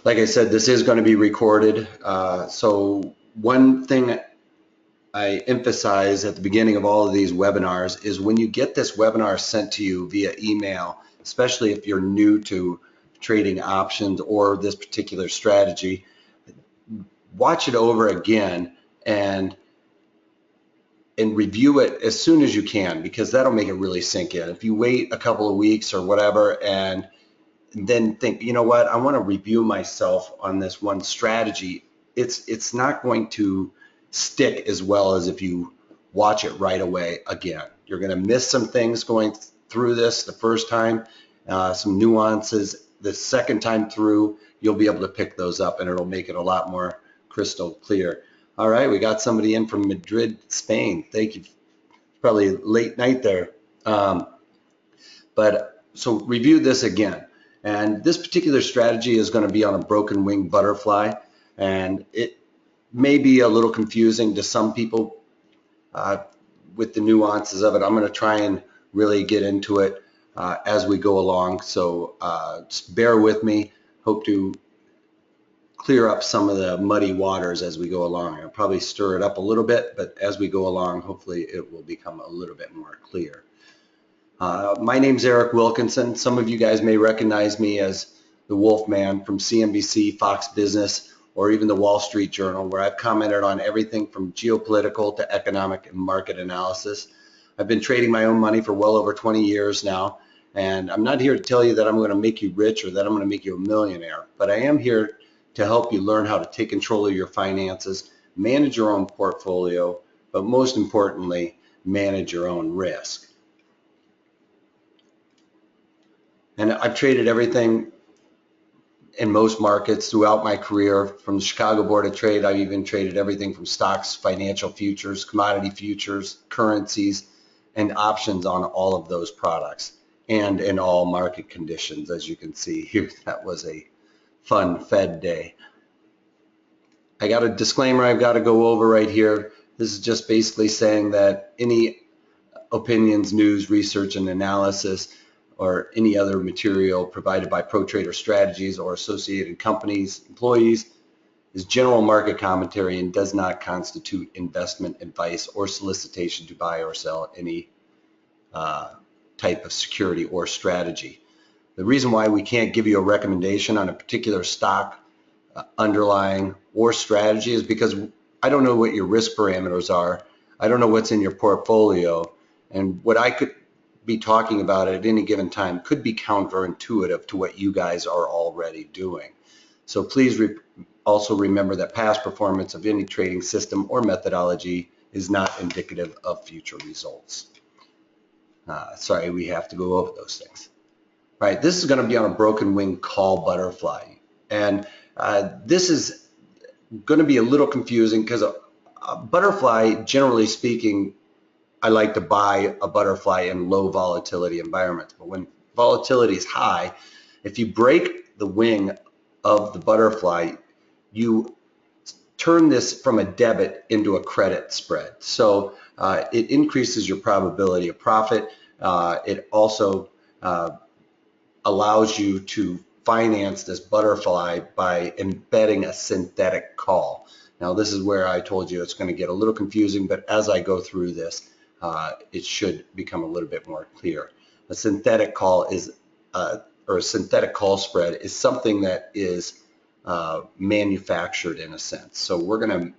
Like I said, this is going to be recorded. So one thing I emphasize at the beginning of all of these webinars is when you get this webinar sent to you via email, especially if you're new to trading options or this particular strategy, watch it over again and review it as soon as you can, because that'll make it really sink in. If you wait a couple of weeks or whatever and then think, you know what, I want to review myself on this one strategy, it's not going to stick as well as if you watch it right away again. You're going to miss some things going through this the first time, some nuances. The second time through, you'll be able to pick those up and it'll make it a lot more crystal clear. All right, we got somebody in from Madrid, Spain. Thank you. Probably late night there. But so review this again. And this particular strategy is going to be on a broken wing butterfly. And it may be a little confusing to some people with the nuances of it. I'm going to try and really get into it as we go along. So just bear with me. Hope to clear up some of the muddy waters as we go along. I'll probably stir it up a little bit, but as we go along, hopefully it will become a little bit more clear. My name's Eric Wilkinson. Some of you guys may recognize me as the Wolfman from CNBC, Fox Business, or even the Wall Street Journal, where I've commented on everything from geopolitical to economic and market analysis. I've been trading my own money for well over 20 years now, and I'm not here to tell you that I'm going to make you rich or that I'm going to make you a millionaire, but I am here to help you learn how to take control of your finances, manage your own portfolio, but most importantly, manage your own risk. And I've traded everything in most markets throughout my career. From the Chicago Board of Trade, I've even traded everything from stocks, financial futures, commodity futures, currencies, and options on all of those products and in all market conditions. As you can see here, that was a fun Fed day. I got a disclaimer I've got to go over right here. This is just basically saying that any opinions, news, research, and analysis or any other material provided by ProTrader Strategies or associated companies, employees, is general market commentary and does not constitute investment advice or solicitation to buy or sell any type of security or strategy. The reason why we can't give you a recommendation on a particular stock, underlying, or strategy is because I don't know what your risk parameters are. I don't know what's in your portfolio, and what I could be talking about at any given time could be counterintuitive to what you guys are already doing. So please also remember that past performance of any trading system or methodology is not indicative of future results. Sorry, we have to go over those things. All right, this is going to be on a broken wing call butterfly, and this is going to be a little confusing because a butterfly, generally speaking, I like to buy a butterfly in low volatility environments. But when volatility is high, if you break the wing of the butterfly, you turn this from a debit into a credit spread. So it increases your probability of profit. It also allows you to finance this butterfly by embedding a synthetic call. Now, this is where I told you it's going to get a little confusing, but as I go through this, it should become a little bit more clear. A synthetic call is, or a synthetic call spread is something that is manufactured in a sense. So we're going to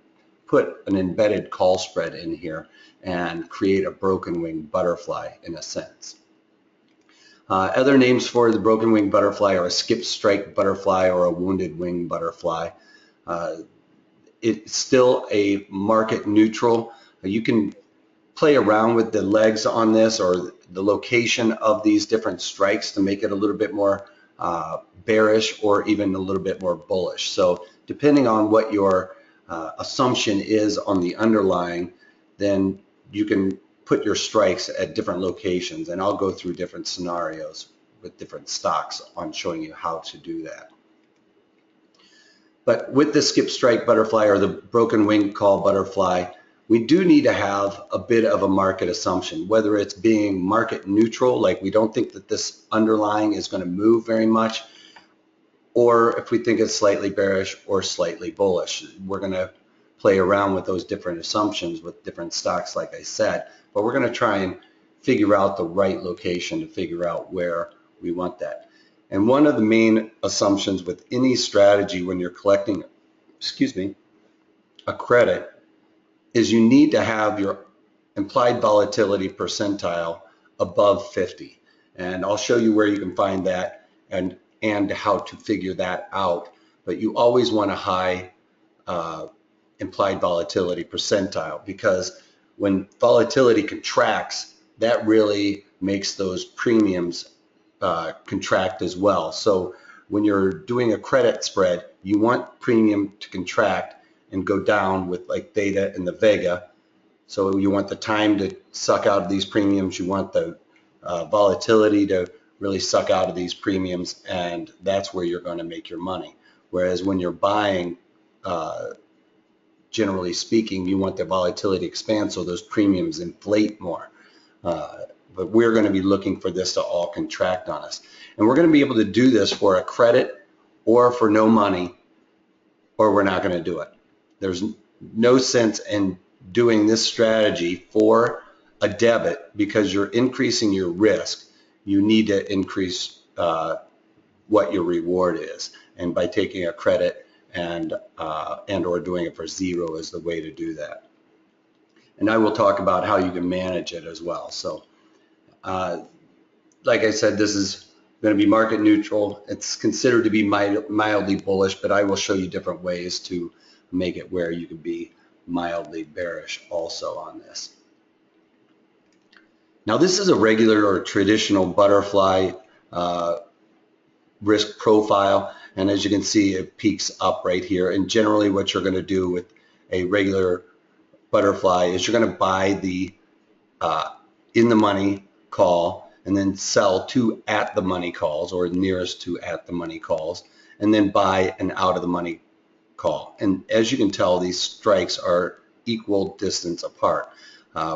put an embedded call spread in here and create a broken wing butterfly in a sense. Other names for the broken wing butterfly are a skip strike butterfly or a wounded wing butterfly. It's still a market neutral. You can play around with the legs on this or the location of these different strikes to make it a little bit more bearish or even a little bit more bullish. So depending on what your assumption is on the underlying, then you can put your strikes at different locations, and I'll go through different scenarios with different stocks on showing you how to do that. But with the skip strike butterfly or the broken wing call butterfly, we do need to have a bit of a market assumption, whether it's being market neutral, like we don't think that this underlying is going to move very much, or if we think it's slightly bearish or slightly bullish. We're going to play around with those different assumptions with different stocks, like I said, but we're going to try and figure out the right location to figure out where we want that. And one of the main assumptions with any strategy when you're collecting, a credit is you need to have your implied volatility percentile above 50. And I'll show you where you can find that and how to figure that out. But you always want a high implied volatility percentile, because when volatility contracts, that really makes those premiums contract as well. So when you're doing a credit spread, you want premium to contract and go down with like theta and the vega. So you want the time to suck out of these premiums, you want the volatility to really suck out of these premiums, and that's where you're going to make your money. Whereas when you're buying, generally speaking, you want the volatility to expand so those premiums inflate more. But we're going to be looking for this to all contract on us. And we're going to be able to do this for a credit or for no money, or we're not going to do it. There's no sense in doing this strategy for a debit, because you're increasing your risk. You need to increase what your reward is. And by taking a credit and or doing it for zero is the way to do that. And I will talk about how you can manage it as well. So like I said, this is going to be market neutral. It's considered to be mildly bullish, but I will show you different ways to make it where you can be mildly bearish also on this. Now this is a regular or traditional butterfly risk profile, and as you can see, it peaks up right here. And generally what you're going to do with a regular butterfly is you're going to buy the in the money call and then sell two at the money calls, or nearest to at the money calls, and then buy an out of the money call. And as you can tell, these strikes are equal distance apart.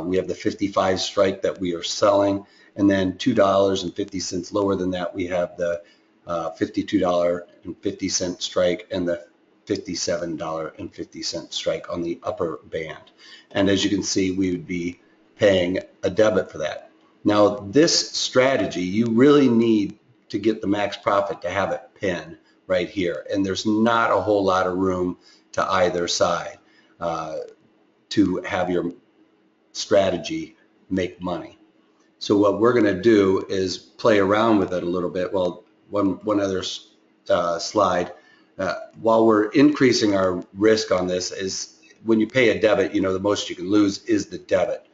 We have the 55 strike that we are selling, and then $2.50 lower than that we have the $52.50 strike and the $57.50 strike on the upper band. And as you can see, we would be paying a debit for that. Now this strategy, you really need to get the max profit to have it pin right here, and there's not a whole lot of room to either side to have your strategy make money. So what we're going to do is play around with it a little bit. Well, one other slide. While we're increasing our risk on this, is when you pay a debit, you know, the most you can lose is the debit.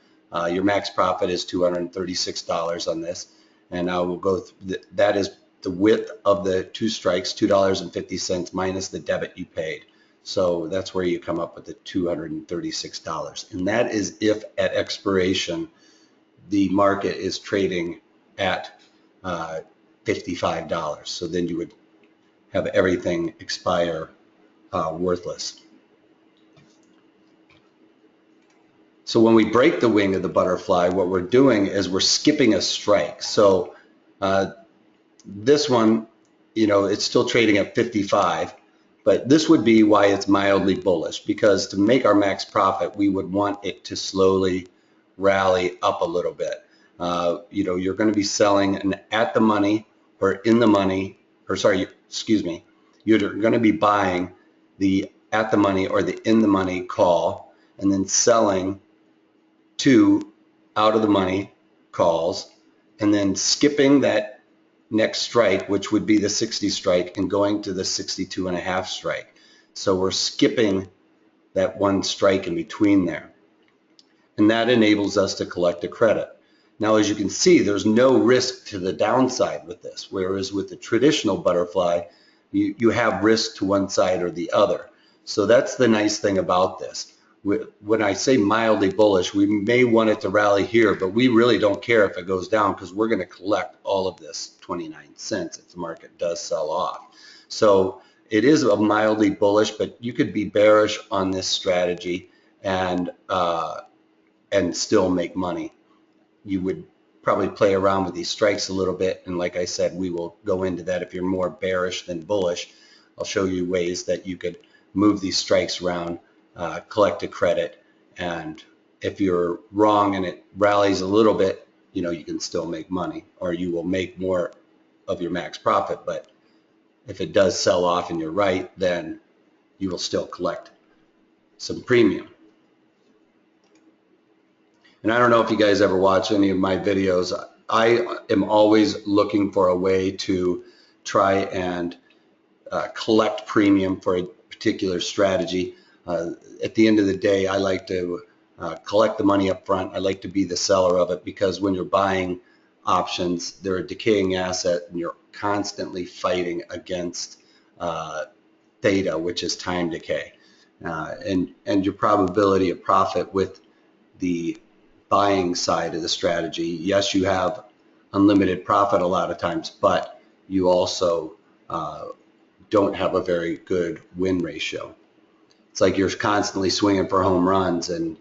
Your max profit is $236 on this, and I will go through that is the width of the two strikes, $2.50 minus the debit you paid. So that's where you come up with the $236, and that is if at expiration the market is trading at $55. So then you would have everything expire worthless. So when we break the wing of the butterfly, what we're doing is we're skipping a strike. So this one, you know, it's still trading at 55, but this would be why it's mildly bullish, because to make our max profit, we would want it to slowly rally up a little bit. You know, you're going to be selling an at the money or in the money, or sorry, excuse me, you're going to be buying the at the money or the in the money call, and then selling two out of the money calls, and then skipping that next strike, which would be the 60 strike, and going to the 62.5 strike. So we're skipping that one strike in between there, and that enables us to collect a credit. Now, as you can see, there's no risk to the downside with this, whereas with the traditional butterfly, you have risk to one side or the other. So that's the nice thing about this. When I say mildly bullish, we may want it to rally here, but we really don't care if it goes down, because we're going to collect all of this 29 cents if the market does sell off. So it is a mildly bullish, but you could be bearish on this strategy and still make money. You would probably play around with these strikes a little bit. And like I said, we will go into that. If you're more bearish than bullish, I'll show you ways that you could move these strikes around, collect a credit. And if you're wrong and it rallies a little bit, you know, you can still make money, or you will make more of your max profit. But if it does sell off and you're right, then you will still collect some premium. And I don't know if you guys ever watch any of my videos. I am always looking for a way to try and collect premium for a particular strategy. At the end of the day, I like to collect the money up front. I like to be the seller of it, because when you're buying options, they're a decaying asset and you're constantly fighting against theta, which is time decay. And your probability of profit with the buying side of the strategy, yes, you have unlimited profit a lot of times, but you also don't have a very good win ratio. It's like you're constantly swinging for home runs, and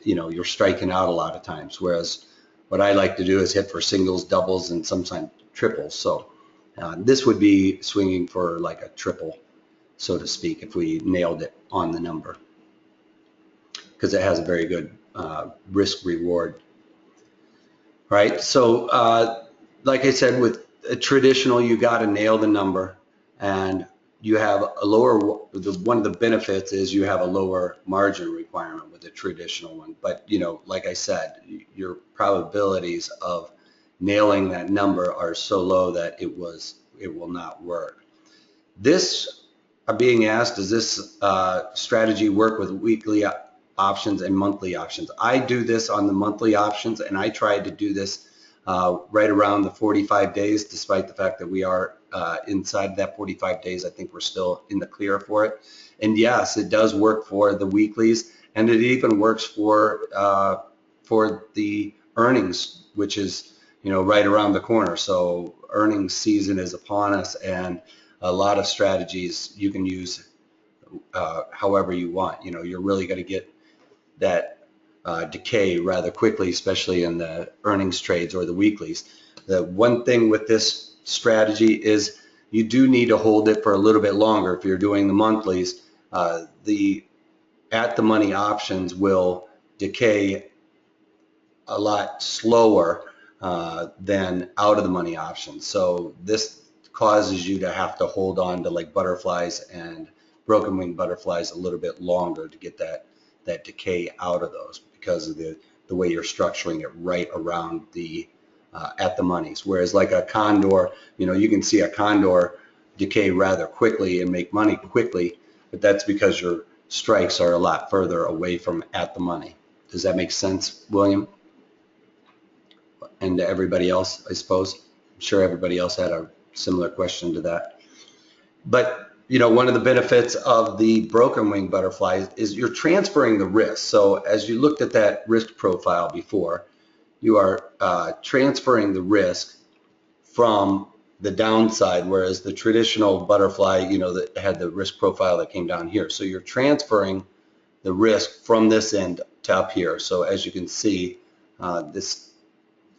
you know, you're striking out a lot of times. Whereas what I like to do is hit for singles, doubles, and sometimes triples. So this would be swinging for like a triple, so to speak, if we nailed it on the number, because it has a very good risk reward. Right? So like I said, with a traditional, you got to nail the number, and you have a lower, one of the benefits is you have a lower margin requirement with a traditional one. But, you know, like I said, your probabilities of nailing that number are so low that it will not work. This, are being asked, does this strategy work with weekly options and monthly options? I do this on the monthly options, and I tried to do this right around the 45 days, despite the fact that we are inside that 45 days. I think we're still in the clear for it. And yes, it does work for the weeklies, and it even works for the earnings, which is, you know, right around the corner. So earnings season is upon us, and a lot of strategies you can use however you want. You know, you're really going to get that decay rather quickly, especially in the earnings trades or the weeklies. The one thing with this strategy is you do need to hold it for a little bit longer. If you're doing the monthlies, the at the money options will decay a lot slower than out of the money options. So this causes you to have to hold on to like butterflies and broken wing butterflies a little bit longer to get that decay out of those, because of the way you're structuring it right around the at the monies. Whereas like a condor, you know, you can see a condor decay rather quickly and make money quickly, but that's because your strikes are a lot further away from at the money. Does that make sense, William? And to everybody else, I suppose. I'm sure everybody else had a similar question to that. But you know, one of the benefits of the broken wing butterfly is you're transferring the risk. So as you looked at that risk profile before, you are transferring the risk from the downside, whereas the traditional butterfly, you know, that had the risk profile that came down here. So you're transferring the risk from this end to up here. So as you can see, this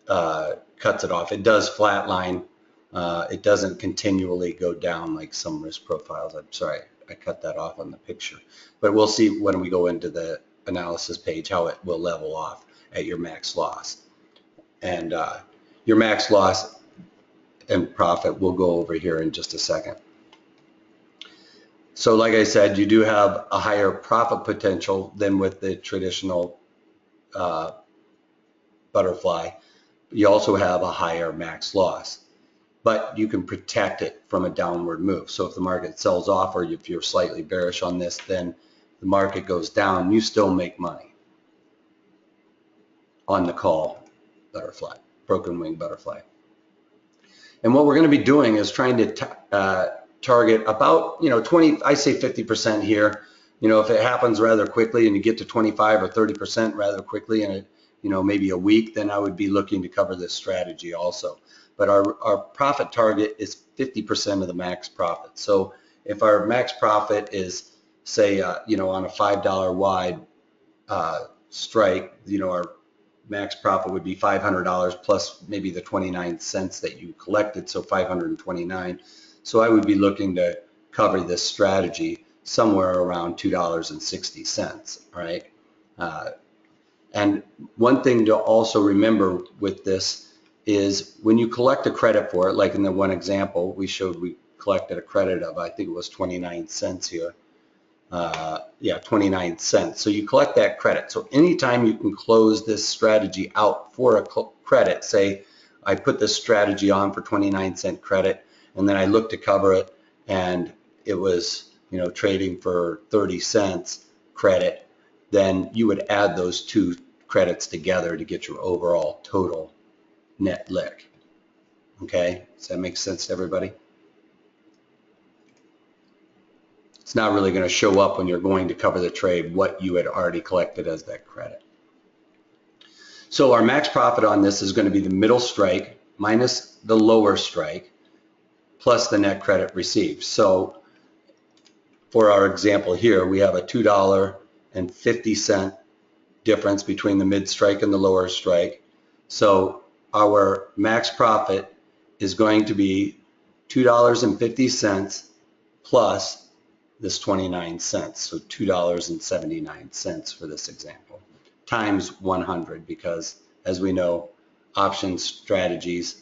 cuts it off. It does flatline. It doesn't continually go down like some risk profiles. I'm sorry, I cut that off on the picture. But we'll see when we go into the analysis page how it will level off at your max loss. And your max loss and profit we'll go over here in just a second. So like I said, you do have a higher profit potential than with the traditional butterfly. You also have a higher max loss, but you can protect it from a downward move. So if the market sells off, or if you're slightly bearish on this, then the market goes down, you still make money on the call butterfly, broken wing butterfly. And what we're going to be doing is trying to target about, you know, 20, I say 50% here. You know, if it happens rather quickly and you get to 25 or 30% rather quickly in a, you know, maybe a week, then I would be looking to cover this strategy also. But our profit target is 50% of the max profit. So if our max profit is, say, you know, on a $5 wide strike, you know, our max profit would be $500 plus maybe the 29 cents that you collected, so 529. So I would be looking to cover this strategy somewhere around $2.60, right? And one thing to also remember with this is when you collect a credit for it, like in the one example we showed, we collected a credit of, I think it was 29 cents here. Yeah, 29 cents. So you collect that credit. So anytime you can close this strategy out for a credit, say I put this strategy on for 29-cent credit, and then I look to cover it, and it was, you know, trading for 30 cents credit, then you would add those two credits together to get your overall total net lick. Okay, does that make sense to everybody? It's not really going to show up when you're going to cover the trade what you had already collected as that credit. So our max profit on this is going to be the middle strike minus the lower strike plus the net credit received. So for our example here, we have a $2.50 difference between the mid strike and the lower strike. So our max profit is going to be $2.50 plus this 29 cents, so $2.79 for this example, times 100, because as we know, option strategies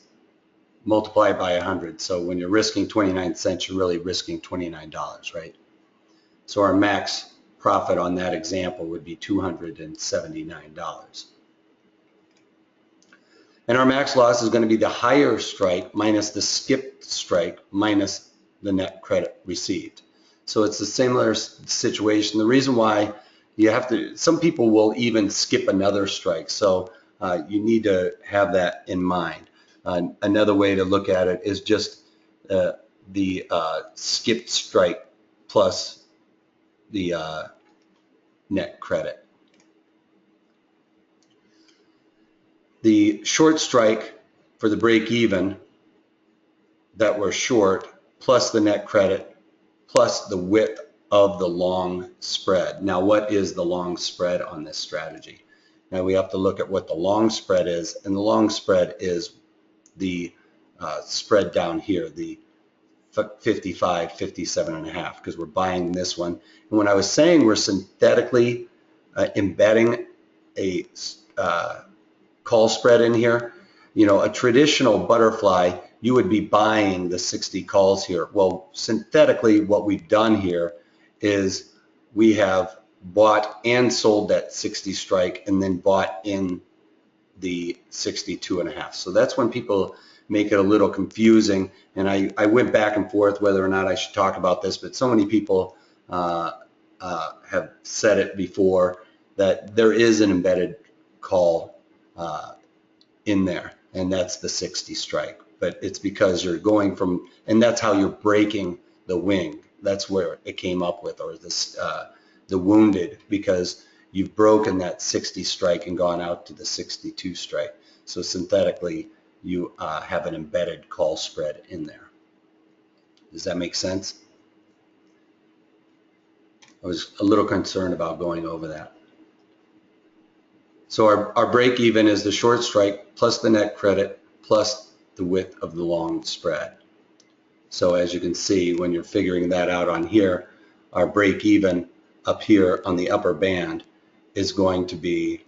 multiply by 100. So when you're risking 29 cents, you're really risking $29, right? So our max profit on that example would be $279. And our max loss is going to be the higher strike minus the skipped strike minus the net credit received. So it's a similar situation. The reason why you have to, some people will even skip another strike. So you need to have that in mind. Another way to look at it is just the skipped strike plus the net credit. The short strike for the break even that we're short plus the net credit plus the width of the long spread. Now, what is the long spread on this strategy? Now we have to look at what the long spread is, and the long spread is the spread down here, the 55, 57 and a half, because we're buying this one. And when I was saying we're synthetically embedding a call spread in here, you know, a traditional butterfly, you would be buying the 60 calls here. Well, synthetically, what we've done here is we have bought and sold that 60 strike and then bought in the 62 and a half. So that's when people make it a little confusing. And I went back and forth whether or not I should talk about this, but so many people have said it before that there is an embedded call in there, and that's the 60 strike. But it's because you're going from, and that's how you're breaking the wing. That's where it came up with, or this the wounded, because you've broken that 60 strike and gone out to the 62 strike. So synthetically, you have an embedded call spread in there. Does that make sense? I was a little concerned about going over that. So our break even is the short strike plus the net credit plus the width of the long spread. So as you can see, when you're figuring that out on here, our break even up here on the upper band is going to be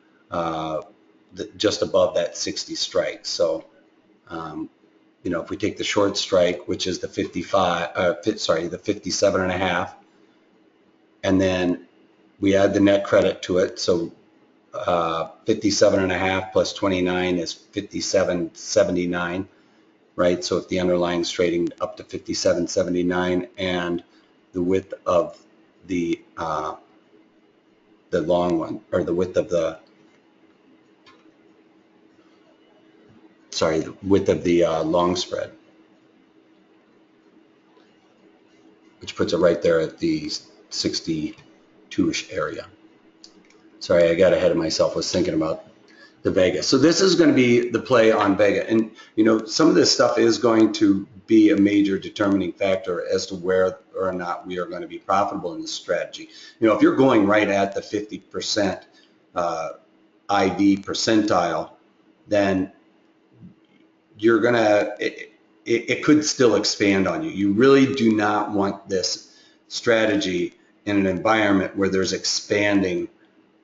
just above that 60 strike. So you know, if we take the short strike, which is the 57 and a half, and then we add the net credit to it, so 57 and a half plus 29 is 57.79, right? So if the underlying is trading up to 57.79, and the width of the long one, or the width of the, sorry, the width of the long spread, which puts it right there at the 62-ish area. Sorry, I got ahead of myself. I was thinking about the Vega. So this is going to be the play on Vega. And, you know, some of this stuff is going to be a major determining factor as to whether or not we are going to be profitable in this strategy. You know, if you're going right at the 50% ID percentile, then you're gonna, it could still expand on you. You really do not want this strategy in an environment where there's expanding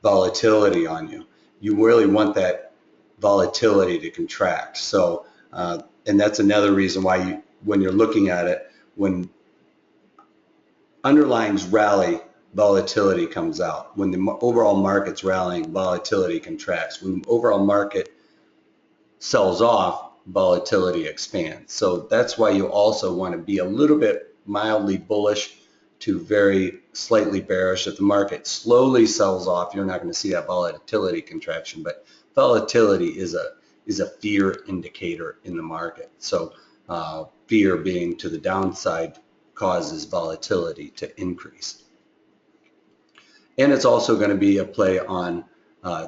volatility on you. You really want that volatility to contract. So, and that's another reason why you, when you're looking at it, when underlyings rally, volatility comes out. When the overall market's rallying, volatility contracts. When the overall market sells off, volatility expands. So that's why you also want to be a little bit mildly bullish to very slightly bearish. If the market slowly sells off, you're not going to see that volatility contraction, but volatility is a fear indicator in the market. So fear being to the downside causes volatility to increase. And it's also going to be a play on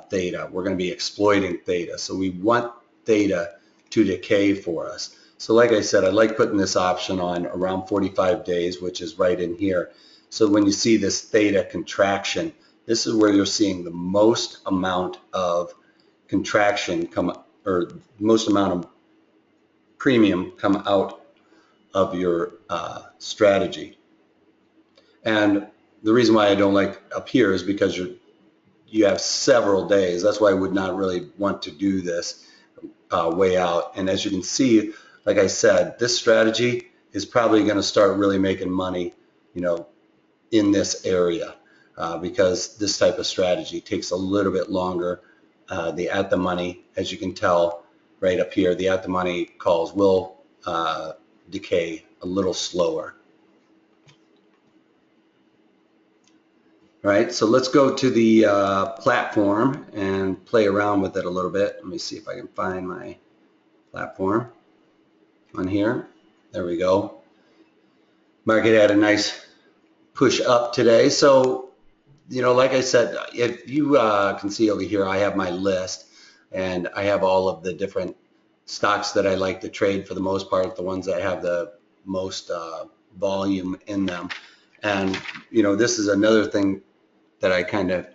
theta. We're going to be exploiting theta. So we want theta to decay for us. So like I said, I like putting this option on around 45 days, which is right in here. So when you see this theta contraction, this is where you're seeing the most amount of contraction come, or most amount of premium come out of your strategy. And the reason why I don't like up here is because you have several days. That's why I would not really want to do this way out. And as you can see, like I said, this strategy is probably going to start really making money, you know, in this area because this type of strategy takes a little bit longer. The at the money, as you can tell right up here, the at the money calls will decay a little slower. All right, so let's go to the platform and play around with it a little bit. Let me see if I can find my platform on here. There we go. Market had a nice push up today. So, you know, like I said, if you can see over here, I have my list and I have all of the different stocks that I like to trade for the most part, the ones that have the most volume in them. And, you know, this is another thing that I kind of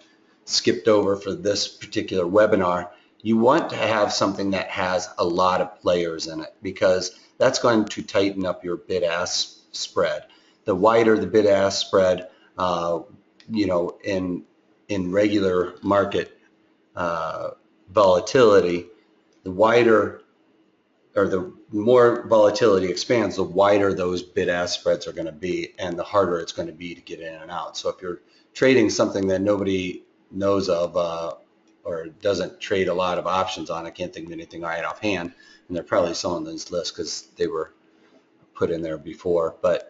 skipped over for this particular webinar. You want to have something that has a lot of players in it because that's going to tighten up your bid-ask spread. The wider the bid-ask spread, you know, in regular market volatility, the wider or the more volatility expands, the wider those bid-ask spreads are going to be and the harder it's going to be to get in and out. So if you're trading something that nobody knows of or doesn't trade a lot of options on, I can't think of anything right offhand, and they're probably selling this list because they were put in there before, but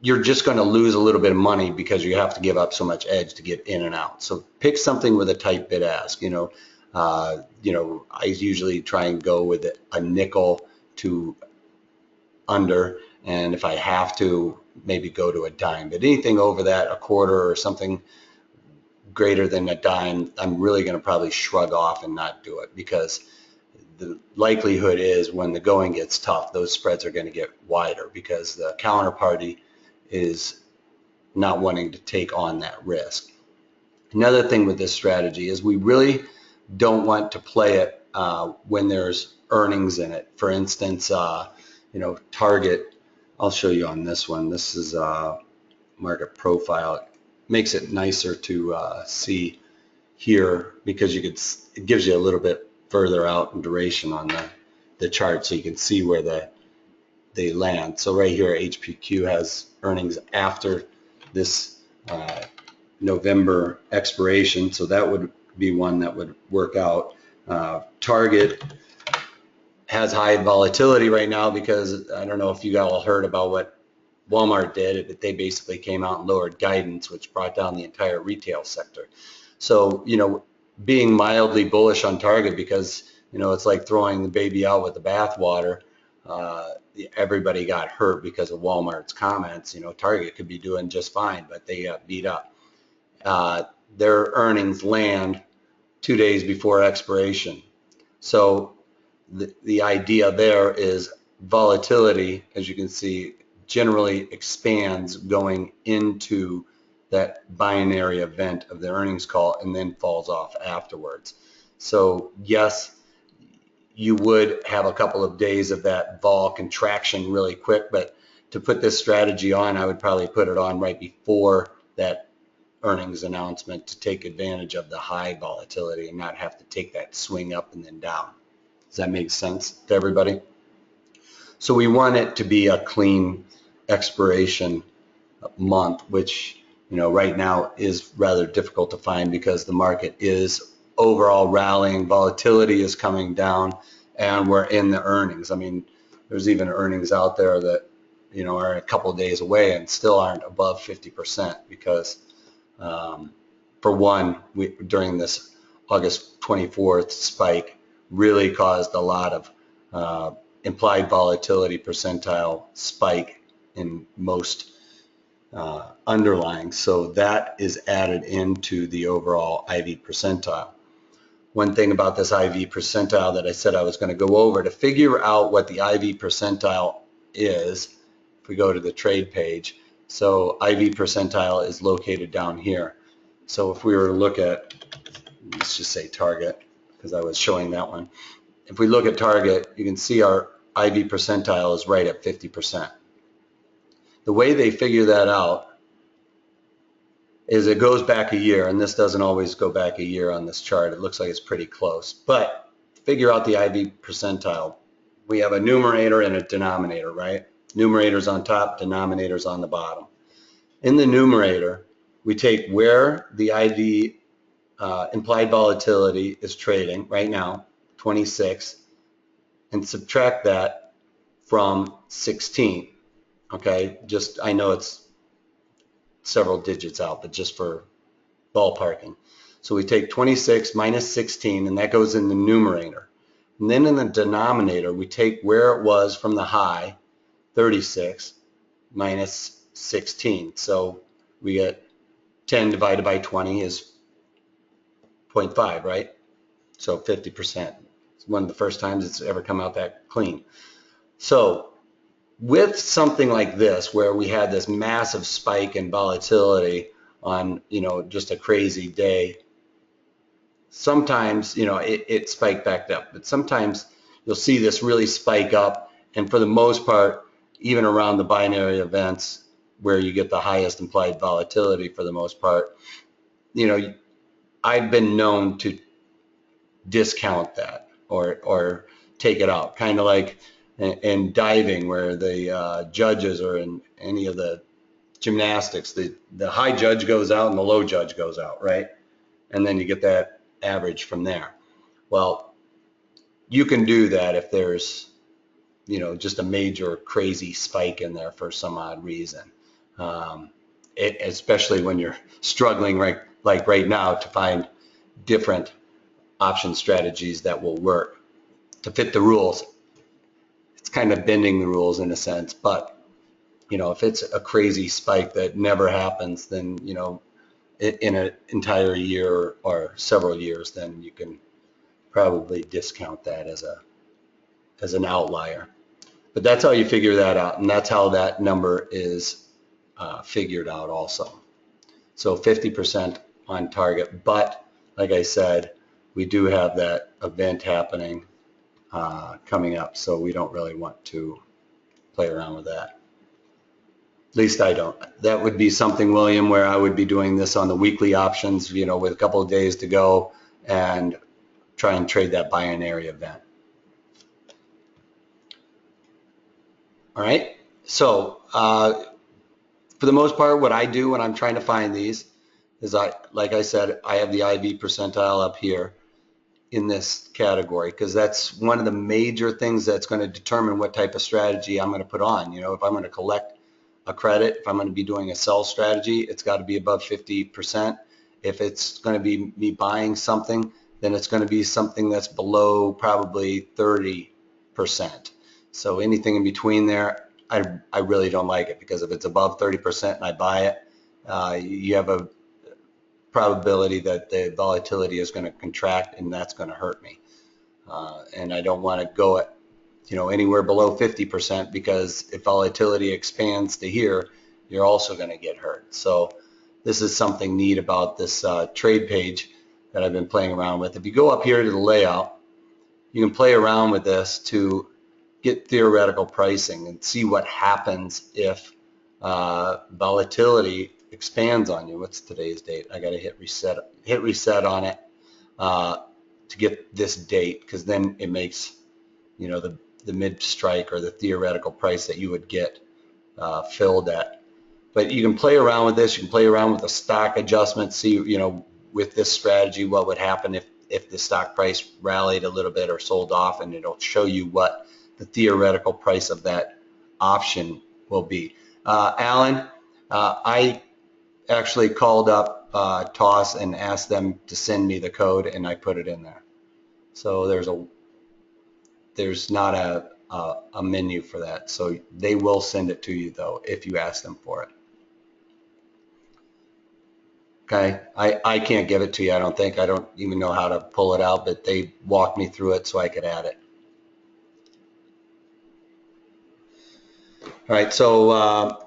you're just going to lose a little bit of money because you have to give up so much edge to get in and out. So pick something with a tight bid-ask. You know, I usually try and go with a nickel to under, and if I have to, maybe go to a dime. But anything over that, a quarter or something greater than a dime, I'm really going to probably shrug off and not do it because the likelihood is when the going gets tough, those spreads are going to get wider because the counterparty is not wanting to take on that risk. Another thing with this strategy is we really don't want to play it when there's earnings in it. For instance, you know, Target, I'll show you on this one. This is market profile. It makes it nicer to see here because you could, it gives you a little bit further out in duration on the chart so you can see where they land. So right here, HPQ has earnings after this November expiration, so that would be one that would work out. Target has high volatility right now because I don't know if you all heard about what Walmart did, but they basically came out and lowered guidance, which brought down the entire retail sector. So, you know, being mildly bullish on Target because, you know, it's like throwing the baby out with the bathwater. Everybody got hurt because of Walmart's comments. You know, Target could be doing just fine, but they got beat up. Their earnings land 2 days before expiration. So the idea there is volatility, as you can see, generally expands going into that binary event of the earnings call and then falls off afterwards. So yes, you would have a couple of days of that vol contraction really quick, but to put this strategy on, I would probably put it on right before that earnings announcement to take advantage of the high volatility and not have to take that swing up and then down. Does that make sense to everybody? So we want it to be a clean expiration month, which right now is rather difficult to find because the market is overall rallying, volatility is coming down, and we're in the earnings. I mean, there's even earnings out there that are a couple of days away and still aren't above 50% because for one, during this August 24th spike really caused a lot of implied volatility percentile spike in most underlying. So that is added into the overall IV percentile. One thing about this IV percentile that I said I was going to go over, to figure out what the IV percentile is, if we go to the trade page, so IV percentile is located down here. So if we were to look at, let's just say target, because I was showing that one. If we look at target, you can see our IV percentile is right at 50%. The way they figure that out is it goes back a year, and this doesn't always go back a year on this chart. It looks like it's pretty close. But figure out the IV percentile. We have a numerator and a denominator, right? Numerator's on top, denominator's on the bottom. In the numerator, we take where the IV implied volatility is trading right now, 26, and subtract that from 16. Okay, just, I know it's several digits out, but just for ballparking. So we take 26 minus 16, and that goes in the numerator. And then in the denominator, we take where it was from the high, 36, minus 16. So we get 10 divided by 20 is 0.5, right? So 50%. It's one of the first times it's ever come out that clean. So with something like this, where we had this massive spike in volatility on, just a crazy day, sometimes, it spiked back up, but sometimes you'll see this really spike up, and for the most part, even around the binary events where you get the highest implied volatility for the most part, I've been known to discount that or take it out, kind of like in diving where the judges, or in any of the gymnastics, the high judge goes out and the low judge goes out, right? And then you get that average from there. Well, you can do that if there's just a major crazy spike in there for some odd reason, especially when you're struggling like right now to find different option strategies that will work to fit the rules. It's kind of bending the rules in a sense, but if it's a crazy spike that never happens, then in an entire year or several years, then you can probably discount that as an outlier. But that's how you figure that out, and that's how that number is figured out also. So 50% on target, but like I said, we do have that event happening coming up, so we don't really want to play around with that. At least I don't. That would be something, William, where I would be doing this on the weekly options, with a couple of days to go, and try and trade that binary event. All right. So for the most part, what I do when I'm trying to find these is like I said, I have the IV percentile up here in this category, because that's one of the major things that's going to determine what type of strategy I'm going to put on. If I'm going to collect a credit, if I'm going to be doing a sell strategy, it's got to be above 50%. If it's going to be me buying something, then it's going to be something that's below probably 30%. So anything in between there, I really don't like it, because if it's above 30% and I buy it, you have a probability that the volatility is going to contract, and that's going to hurt me. And I don't want to go at anywhere below 50%, because if volatility expands to here, you're also going to get hurt. So this is something neat about this trade page that I've been playing around with. If you go up here to the layout, you can play around with this to get theoretical pricing and see what happens if volatility expands on you. What's today's date? I got to hit reset on it to get this date, because then it makes, you know, the mid strike or the theoretical price that you would get filled at. But you can play around with this. You can play around with the stock adjustment, see, you know, with this strategy, what would happen if the stock price rallied a little bit or sold off, and it'll show you what the theoretical price of that option will be. Alan, I actually called up TOS and asked them to send me the code, and I put it in there. So there's not a menu for that. So they will send it to you though if you ask them for it. Okay, I can't give it to you, I don't think. I don't even know how to pull it out, but they walked me through it so I could add it. All right, so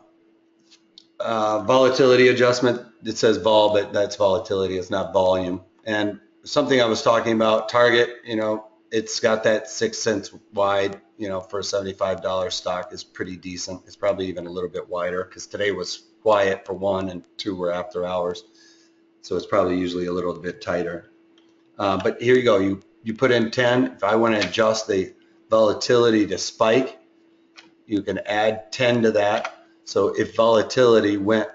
volatility adjustment, it says vol, but that's volatility, it's not volume. And something I was talking about, Target, you know, it's got that 6 cents wide, you know, for a $75 stock is pretty decent. It's probably even a little bit wider because today was quiet for one and two were after hours. So it's probably usually a little bit tighter. But here you go. You put in 10. If I want to adjust the volatility to spike, you can add 10 to that. So if volatility went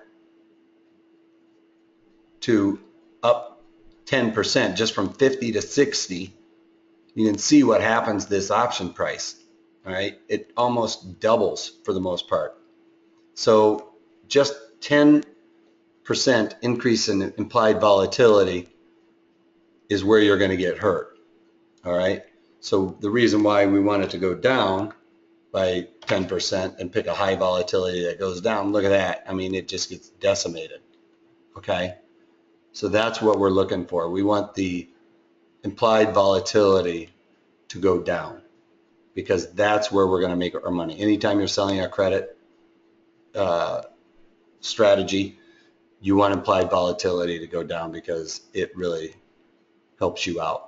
to up 10%, just from 50 to 60, you can see what happens to this option price. All right, it almost doubles for the most part. So just 10% increase in implied volatility is where you're going to get hurt. All right, so the reason why we want it to go down by 10% and pick a high volatility that goes down, look at that. I mean, it just gets decimated. Okay, so that's what we're looking for. We want the implied volatility to go down, because that's where we're going to make our money. Anytime you're selling a credit strategy, you want implied volatility to go down because it really helps you out.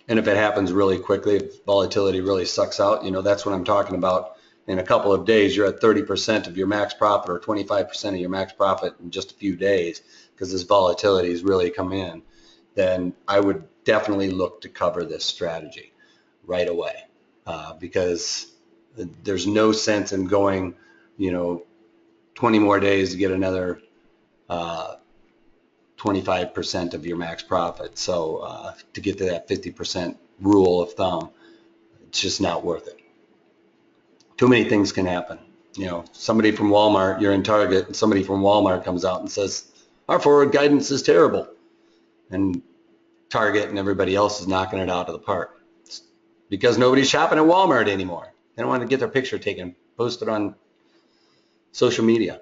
And if it happens really quickly, if volatility really sucks out, you know, that's what I'm talking about. In a couple of days, you're at 30% of your max profit or 25% of your max profit in just a few days because this volatility has really come in. Then I would definitely look to cover this strategy right away because there's no sense in going, you know, 20 more days to get another 25% of your max profit. So to get to that 50% rule of thumb, it's just not worth it. Too many things can happen. You know, somebody from Walmart, you're in Target, and somebody from Walmart comes out and says, our forward guidance is terrible. And Target and everybody else is knocking it out of the park. It's because nobody's shopping at Walmart anymore. They don't want to get their picture taken, posted on social media.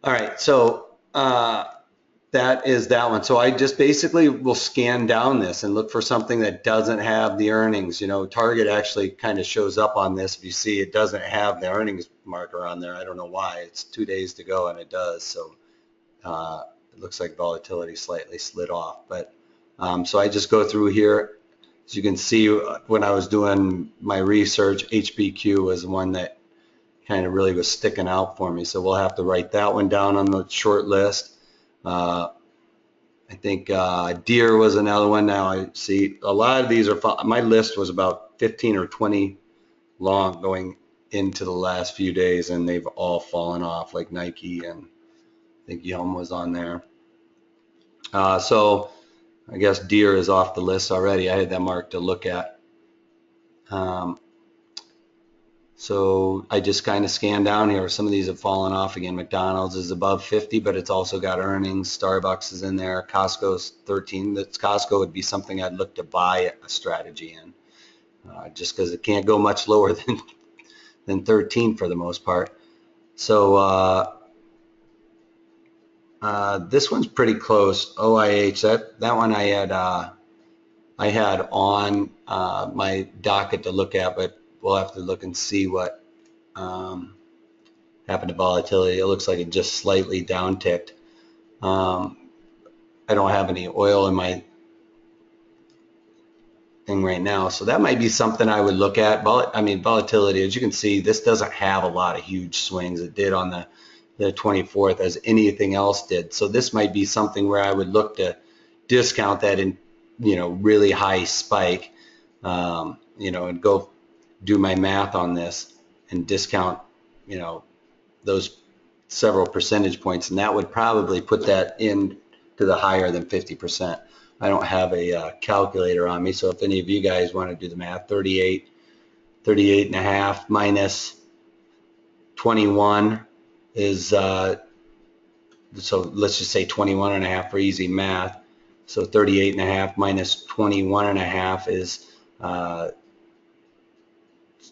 All right, so that is that one. So I just basically will scan down this and look for something that doesn't have the earnings. You know, Target actually kind of shows up on this. If you see, it doesn't have the earnings marker on there. I don't know why. It's 2 days to go and it does. So it looks like volatility slightly slid off. But so I just go through here. As you can see, when I was doing my research, HBQ was the one that kind of really was sticking out for me. So we'll have to write that one down on the short list. I think Deere was another one. Now I see a lot of these are, my list was about 15 or 20 long going into the last few days, and they've all fallen off, like Nike, and I think Yum was on there. So I guess Deere is off the list already. I had that marked to look at. So I just kind of scanned down here. Some of these have fallen off again. McDonald's is above 50, but it's also got earnings. Starbucks is in there. Costco's 13. That's Costco would be something I'd look to buy a strategy in, just because it can't go much lower than 13 for the most part. So this one's pretty close. OIH. That one I had on my docket to look at, but we'll have to look and see what happened to volatility. It looks like it just slightly downticked. I don't have any oil in my thing right now, so that might be something I would look at. I mean, volatility, as you can see, this doesn't have a lot of huge swings. It did on the 24th, as anything else did. So this might be something where I would look to discount that in, really high spike, and go do my math on this and discount, those several percentage points, and that would probably put that in to the higher than 50%. I don't have a calculator on me, so if any of you guys want to do the math, 38 and a half minus 21 is, so let's just say 21 and a half for easy math. So 38 and a half minus 21 and a half is,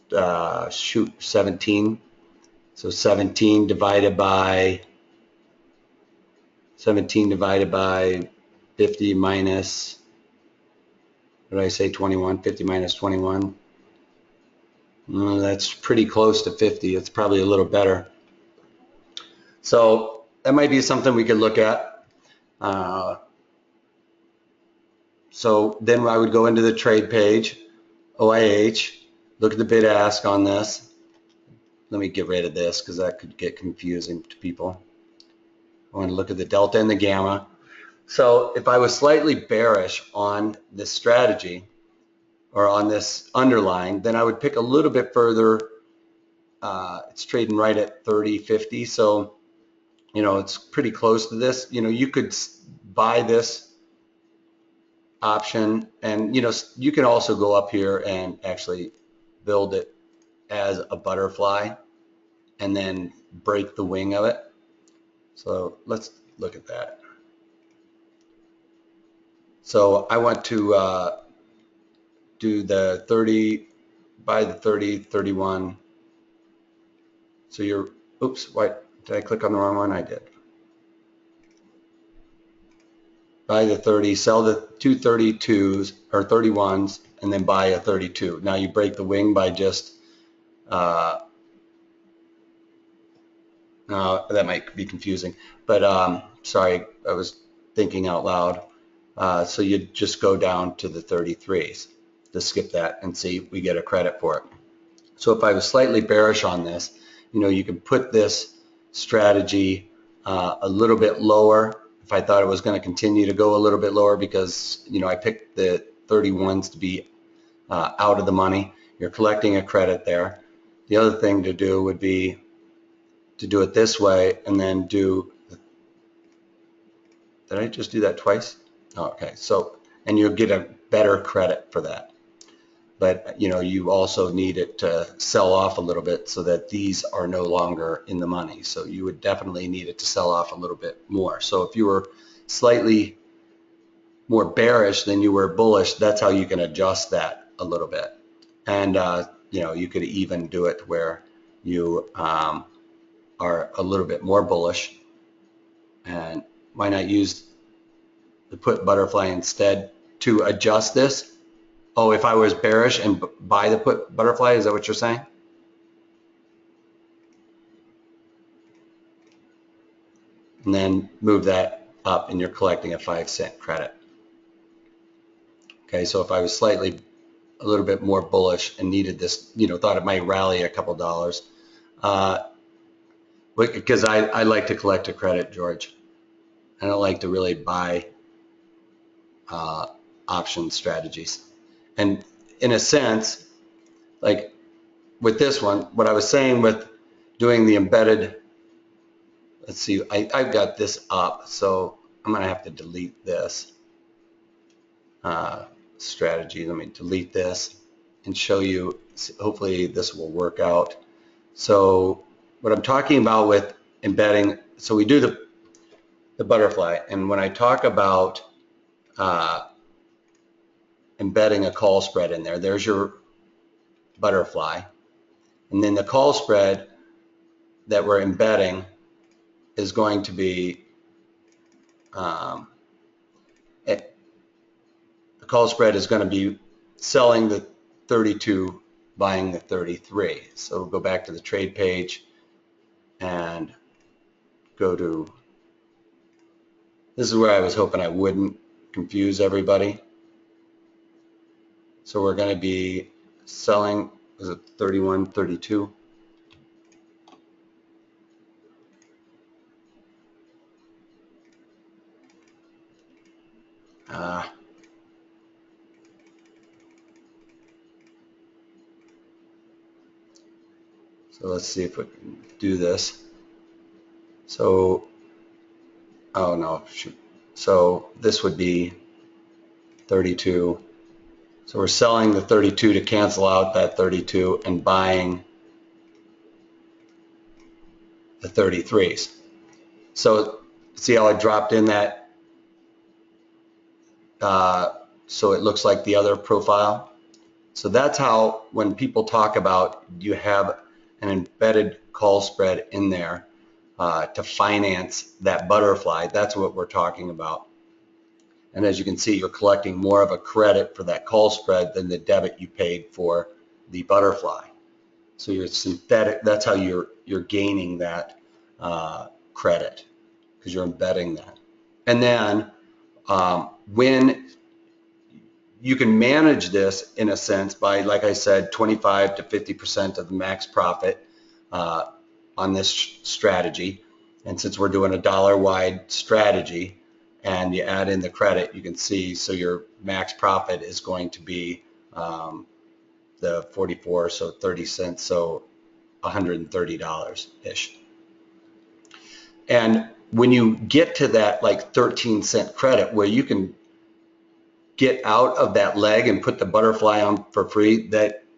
17. So 17 divided by 50 minus, what did I say, 21? 50 minus 21. That's pretty close to 50. It's probably a little better. So that might be something we could look at. So then I would go into the trade page, OIH, look at the bid ask on this. Let me get rid of this because that could get confusing to people. I want to look at the delta and the gamma. So if I was slightly bearish on this strategy or on this underlying, then I would pick a little bit further. It's trading right at 30.50, so it's pretty close to this. You could buy this option, and you can also go up here and actually build it as a butterfly and then break the wing of it. So let's look at that. So I want to do the 30 by the 30, 31. So you're, oops, why did I click on the wrong one? I did. Buy the 30, sell the two 32s or 31s, and then buy a 32. Now you break the wing by just, no, that might be confusing, but sorry, I was thinking out loud. So you just go down to the 33s to skip that and see if we get a credit for it. So if I was slightly bearish on this, you can put this strategy a little bit lower if I thought it was going to continue to go a little bit lower, because I picked the 31s to be out of the money. You're collecting a credit there. The other thing to do would be to do it this way and then do, did I just do that twice? Oh, okay, so, and you'll get a better credit for that. But you also need it to sell off a little bit so that these are no longer in the money. So you would definitely need it to sell off a little bit more. So if you were slightly more bearish than you were bullish, that's how you can adjust that a little bit. And you could even do it where you are a little bit more bullish. And why not use the put butterfly instead to adjust this? Oh, if I was bearish and buy the put butterfly, is that what you're saying? And then move that up and you're collecting a 5-cent credit. Okay, so if I was slightly a little bit more bullish and needed this, thought it might rally a couple dollars, because I like to collect a credit, George. I don't like to really buy option strategies. And in a sense, like with this one, what I was saying with doing the embedded, let's see, I've got this up, so I'm going to have to delete this strategy. Let me delete this and show you, hopefully this will work out. So what I'm talking about with embedding, so we do the butterfly, and when I talk about embedding a call spread in there, there's your butterfly, and then the call spread that we're embedding is going to be the call spread is going to be selling the 32, buying the 33. So we'll go back to the trade page, and go to, this is where I was hoping I wouldn't confuse everybody. So we're going to be selling, is it 31, 32? So let's see if we can do this. So, oh no, shoot. So this would be 32. So we're selling the 32 to cancel out that 32 and buying the 33s. So see how I dropped in that, so it looks like the other profile. So that's how, when people talk about you have an embedded call spread in there to finance that butterfly, that's what we're talking about. And as you can see, you're collecting more of a credit for that call spread than the debit you paid for the butterfly. So you're synthetic, that's how you're gaining that credit, because you're embedding that. And then when you can manage this in a sense by, like I said, 25 to 50% of the max profit on this strategy. And since we're doing a dollar-wide strategy and you add in the credit, you can see, so your max profit is going to be the 44, so 30 cents, so $130-ish. And when you get to that like 13-cent credit where you can get out of that leg and put the butterfly on for free,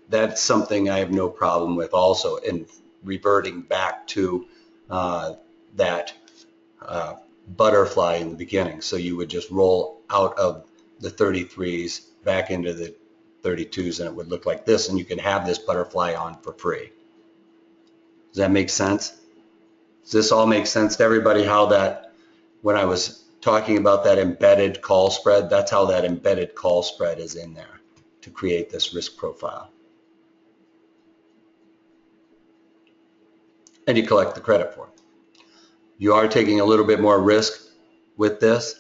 that's something I have no problem with also, in reverting back to that butterfly in the beginning. So you would just roll out of the 33s back into the 32s and it would look like this, and you can have this butterfly on for free. Does that make sense? Does this all make sense to everybody? How that, when I was talking about that embedded call spread, that's how that embedded call spread is in there to create this risk profile. And you collect the credit for it. You are taking a little bit more risk with this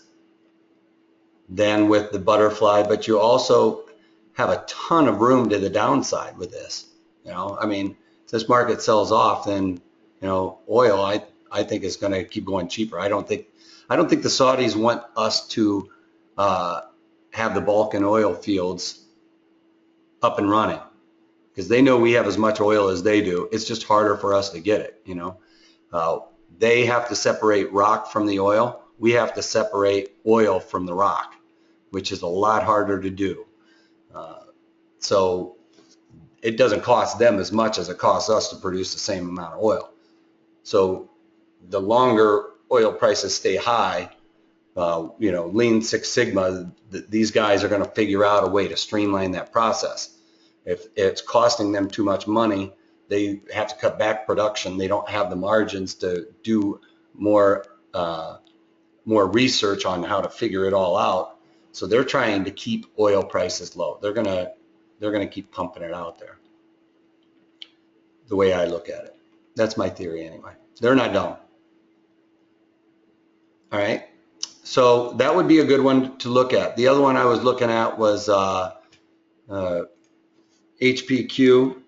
than with the butterfly, but you also have a ton of room to the downside with this. You know, I mean, if this market sells off, then, you know, oil, I think is going to keep going cheaper. I don't think the Saudis want us to have the Balkan oil fields up and running, because they know we have as much oil as they do. It's just harder for us to get it, you know. They have to separate rock from the oil. We have to separate oil from the rock, which is a lot harder to do. So it doesn't cost them as much as it costs us to produce the same amount of oil. So the longer oil prices stay high, you know, Lean Six Sigma, these guys are going to figure out a way to streamline that process. If it's costing them too much money, they have to cut back production. They don't have the margins to do more research on how to figure it all out. So they're trying to keep oil prices low. They're gonna keep pumping it out there. The way I look at it, that's my theory anyway. They're not dumb. All right. So that would be a good one to look at. The other one I was looking at was HPQ.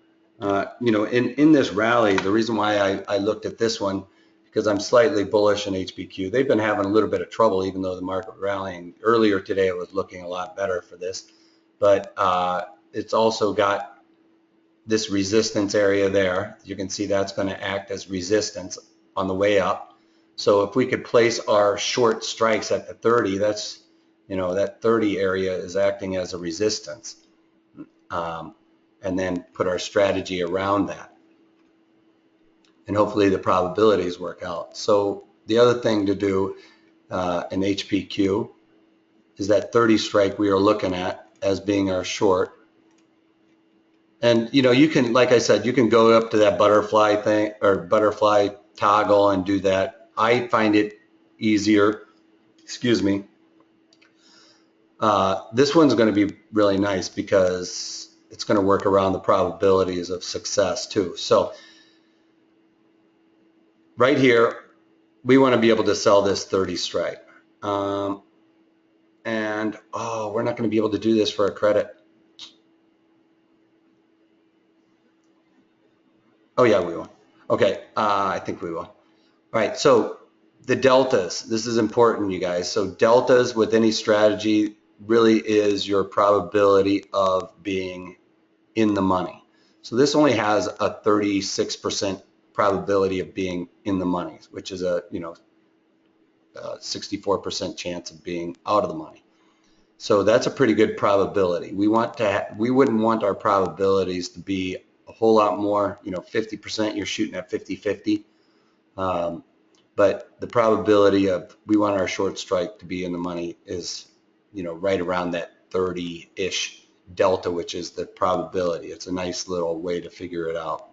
You know, in this rally, the reason why I looked at this one, because I'm slightly bullish in HPQ. They've been having a little bit of trouble, even though the market rallying earlier today, it was looking a lot better for this. But it's also got this resistance area there. You can see that's going to act as resistance on the way up. So if we could place our short strikes at the 30, that's, you know, that 30 area is acting as a resistance. And then put our strategy around that. And hopefully the probabilities work out. So the other thing to do in HPQ is that 30 strike we are looking at as being our short. And, you know, you can, like I said, you can go up to that butterfly thing or butterfly toggle and do that. I find it easier. Excuse me. This one's going to be really nice because it's going to work around the probabilities of success too. So right here, we want to be able to sell this 30 strike. And, oh, we're not going to be able to do this for a credit. Oh, yeah, we will. Okay, I think we will. All right, so the deltas, this is important, you guys. So deltas with any strategy really is your probability of being in the money. So this only has a 36% probability of being in the money, which is a 64% chance of being out of the money. So that's a pretty good probability. We wouldn't want our probabilities to be a whole lot more. 50%, you're shooting at 50-50. But the probability of we want our short strike to be in the money is, right around that 30-ish delta, which is the probability. It's a nice little way to figure it out.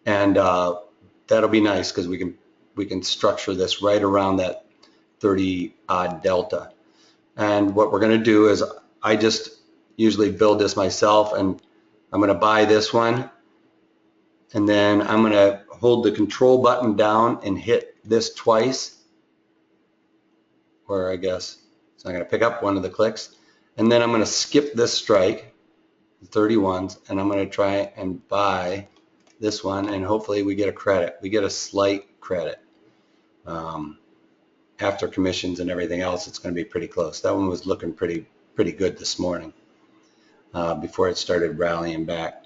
And that'll be nice because we can structure this right around that 30 odd delta. And what we're going to do is I just usually build this myself, and I'm going to buy this one, and then I'm going to hold the control button down and hit this twice, or I guess it's not going to pick up one of the clicks, and then I'm going to skip this strike, 31s, and I'm going to try and buy this one, and hopefully we get a credit. We get a slight credit. After commissions and everything else, it's going to be pretty close. That one was looking pretty good this morning before it started rallying back.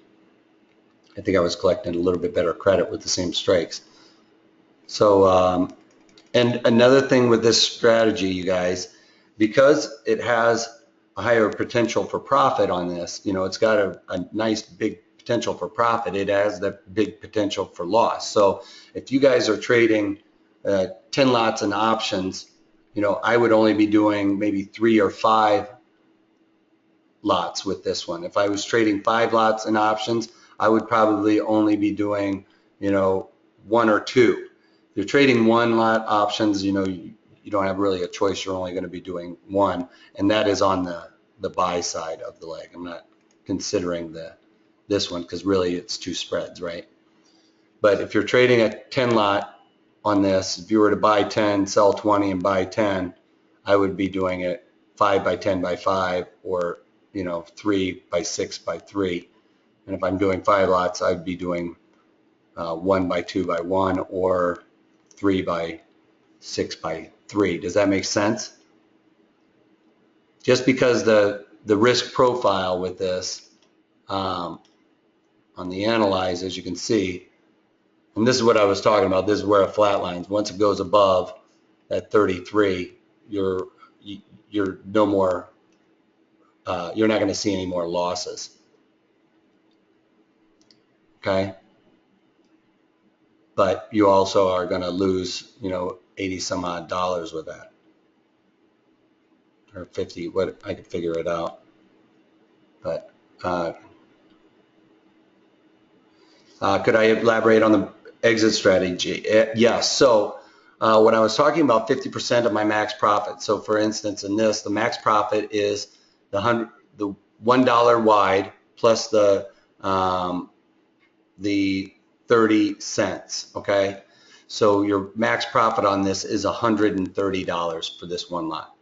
I think I was collecting a little bit better credit with the same strikes. So, and another thing with this strategy, you guys, because it has a higher potential for profit on this, it's got a nice big potential for profit. It has the big potential for loss. So if you guys are trading 10 lots and options, I would only be doing maybe 3 or 5 lots with this one. If I was trading 5 lots and options, I would probably only be doing, 1 or 2. If you're trading 1 lot options, you don't have really a choice. You're only going to be doing 1, and that is on the buy side of the leg. I'm not considering this one because really it's 2 spreads, right? But if you're trading a 10 lot on this, if you were to buy 10, sell 20, and buy 10, I would be doing it 5 by 10 by 5, or 3 by 6 by 3. And if I'm doing 5 lots, I'd be doing 1 by 2 by 1, or 3 by 6 by 3. Does that make sense? Just because the risk profile with this on the analyze, as you can see, and this is what I was talking about. This is where it flatlines. Once it goes above that 33, you're no more. You're not going to see any more losses. Okay. But you also are going to lose, 80 some odd dollars with that, or 50. What, I could figure it out. But could I elaborate on the exit strategy? Yes. So when I was talking about 50% of my max profit, so for instance, in this, the max profit is the $1 wide plus the 30 cents. Okay. So your max profit on this is $130 for this 1 lot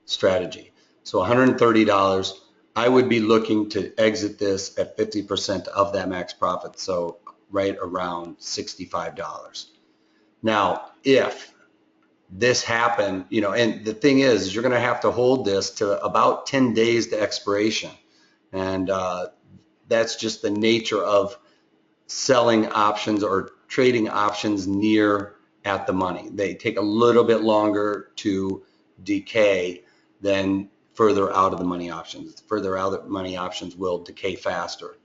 strategy. So $130. I would be looking to exit this at 50% of that max profit, so right around $65. Now, if this happened, and the thing is you're going to have to hold this to about 10 days to expiration, and that's just the nature of selling options or trading options near at the money. They take a little bit longer to decay than further out of the money options. Further out of the money options will decay faster.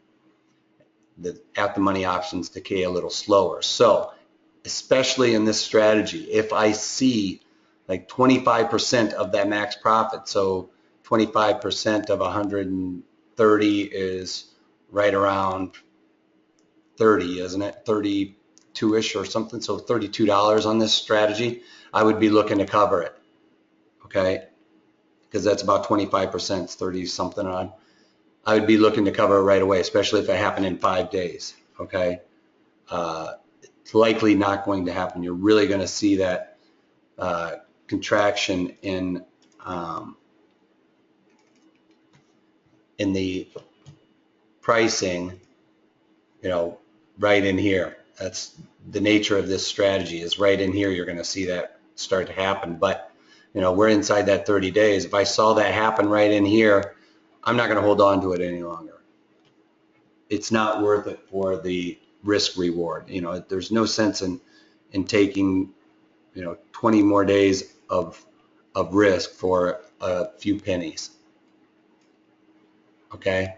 The at the money options decay a little slower. So especially in this strategy, if I see like 25% of that max profit, so 25% of 130 is right around 30, isn't it? 32-ish or something, so $32 on this strategy, I would be looking to cover it, okay? Because that's about 25%, 30 something on. I would be looking to cover it right away, especially if it happened in 5 days, okay? It's likely not going to happen. You're really going to see that contraction in the pricing, right in here. That's the nature of this strategy, is right in here. You're going to see that start to happen. But, we're inside that 30 days. If I saw that happen right in here, I'm not going to hold on to it any longer. It's not worth it for the risk reward. There's no sense in taking, 20 more days of risk for a few pennies. Okay?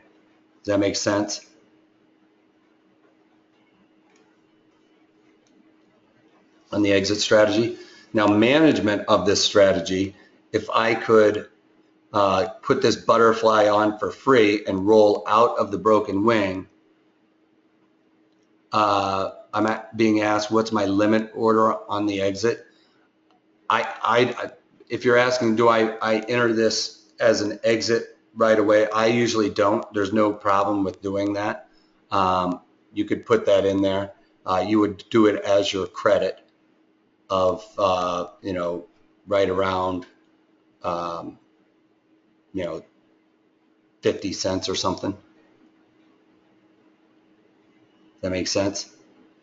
Does that make sense? On the exit strategy. Now, management of this strategy, if I could put this butterfly on for free and roll out of the broken wing, I'm being asked, what's my limit order on the exit? If you're asking, do I enter this as an exit right away? I usually don't. There's no problem with doing that. You could put that in there. You would do it as your credit of, right around, 50 cents or something. Does that make sense?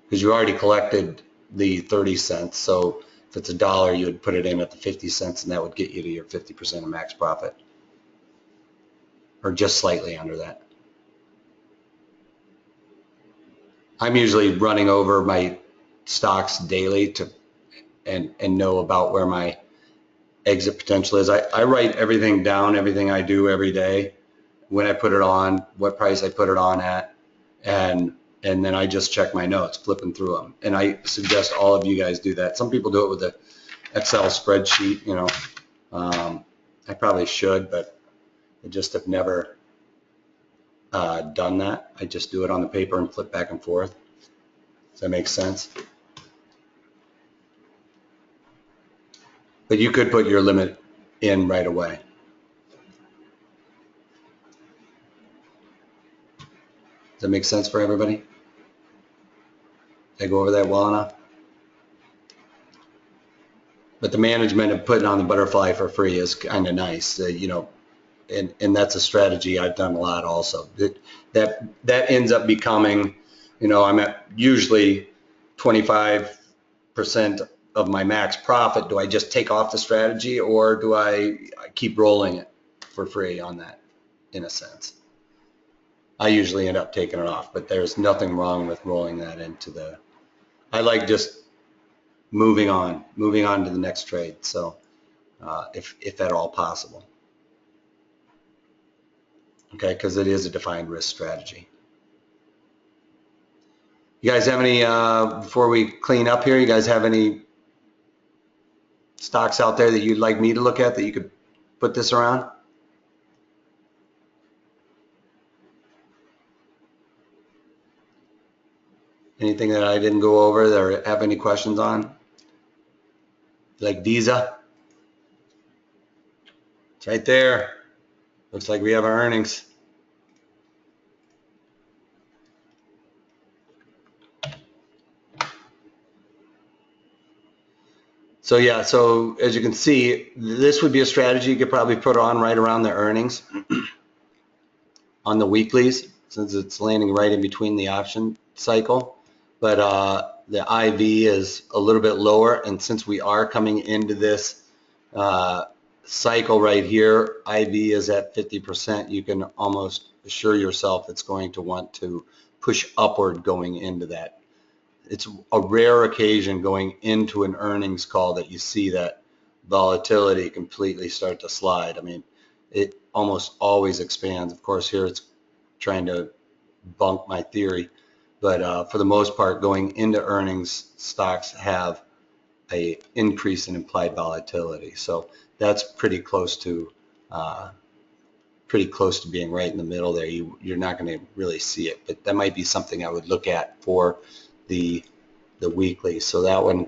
Because you already collected the 30 cents. So if it's $1, you would put it in at the 50 cents, and that would get you to your 50% of max profit, or just slightly under that. I'm usually running over my stocks daily and know about where my exit potential is. I write everything down, everything I do every day, when I put it on, what price I put it on at, and then I just check my notes, flipping through them. And I suggest all of you guys do that. Some people do it with an Excel spreadsheet, I probably should, but I just have never done that. I just do it on the paper and flip back and forth. Does that make sense? But you could put your limit in right away. Does that make sense for everybody? Did I go over that well enough? But the management of putting on the butterfly for free is kind of nice, and that's a strategy I've done a lot also. That ends up becoming, I'm at usually 25% of my max profit. Do I just take off the strategy, or do I keep rolling it for free on that, in a sense? I usually end up taking it off, but there's nothing wrong with rolling that into I like just moving on to the next trade. So if at all possible. Okay, because it is a defined risk strategy. You guys have any, before we clean up here, you guys have any stocks out there that you'd like me to look at that you could put this around? Anything that I didn't go over that, or have any questions on? Like Visa? It's right there. Looks like we have our earnings. So yeah, so as you can see, this would be a strategy you could probably put on right around the earnings on the weeklies, since it's landing right in between the option cycle. But the IV is a little bit lower, and since we are coming into this cycle right here, IV is at 50%. You can almost assure yourself it's going to want to push upward going into that. It's a rare occasion going into an earnings call that you see that volatility completely start to slide. I mean, it almost always expands. Of course, here it's trying to bunk my theory, but for the most part, going into earnings, stocks have a increase in implied volatility. So that's pretty close to being right in the middle there. You're not going to really see it, but that might be something I would look at for the weekly. So that one.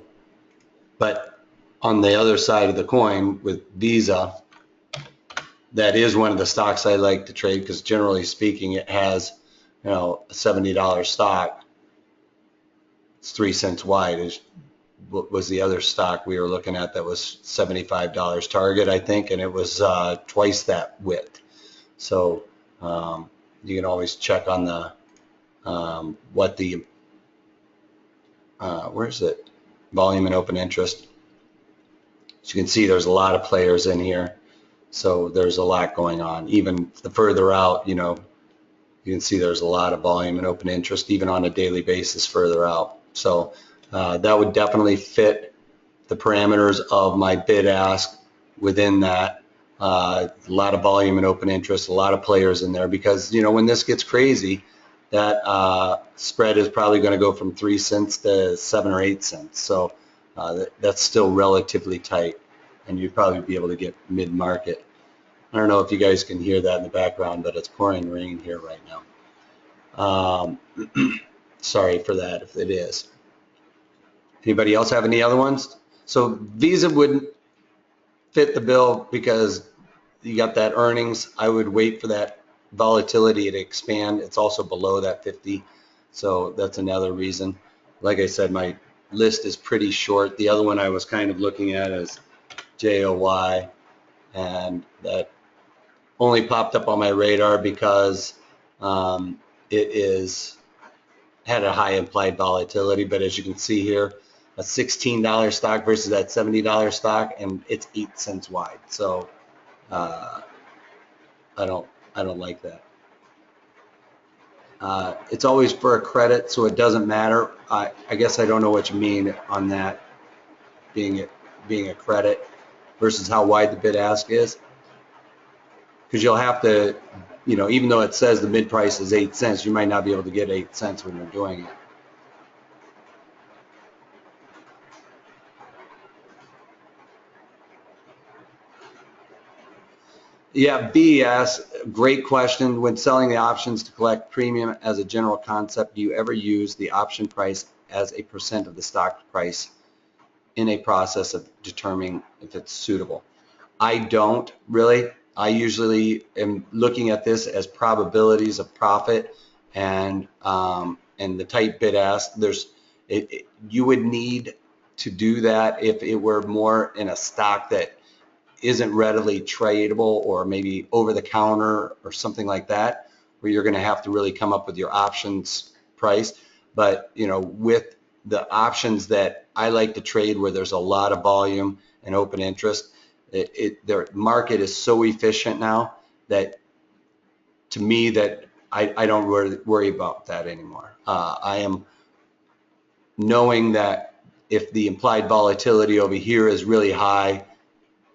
But on the other side of the coin with Visa, that is one of the stocks I like to trade, because generally speaking, it has, a $70 stock, It's 3 cents wide. Is what was the other stock we were looking at that was $75 target, I think, and it was twice that width. So you can always check on the what the where's it, volume and open interest. As you can see, there's a lot of players in here, so there's a lot going on. Even the further out, you know, you can see there's a lot of volume and open interest even on a daily basis further out. So that would definitely fit the parameters of my bid ask within that. A lot of volume and open interest, a lot of players in there, because, you know, when this gets crazy, that spread is probably going to go from 3 cents to 7 or 8 cents. So that's still relatively tight, and you'd probably be able to get mid-market. I don't know if you guys can hear that in the background, but it's pouring rain here right now. Sorry for that if it is. Anybody else have any other ones? So Visa wouldn't fit the bill because you got that earnings. I would wait for that volatility to expand. It's also below that 50, so that's another reason. Like I said, my list is pretty short. The other one I was kind of looking at is JOY, and that only popped up on my radar because it had a high implied volatility. But as you can see here, a $16 stock versus that $70 stock, and it's 8 cents wide. So I don't like that. It's always for a credit, so it doesn't matter. I guess I don't know what you mean on that being a credit versus how wide the bid ask is, because you'll have to, you know, even though it says the mid price is 8 cents, you might not be able to get 8 cents when you're doing it. Yeah, B asks, great question. When selling the options to collect premium as a general concept, do you ever use the option price as a % of the stock price in a process of determining if it's suitable? I don't really. I usually am looking at this as probabilities of profit and the tight bid ask. You would need to do that if it were more in a stock that isn't readily tradable, or maybe over the counter or something like that, where you're going to have to really come up with your options price. But, you know, with the options that I like to trade where there's a lot of volume and open interest, their market is so efficient now that, to me, that I don't worry about that anymore. I am knowing that if the implied volatility over here is really high,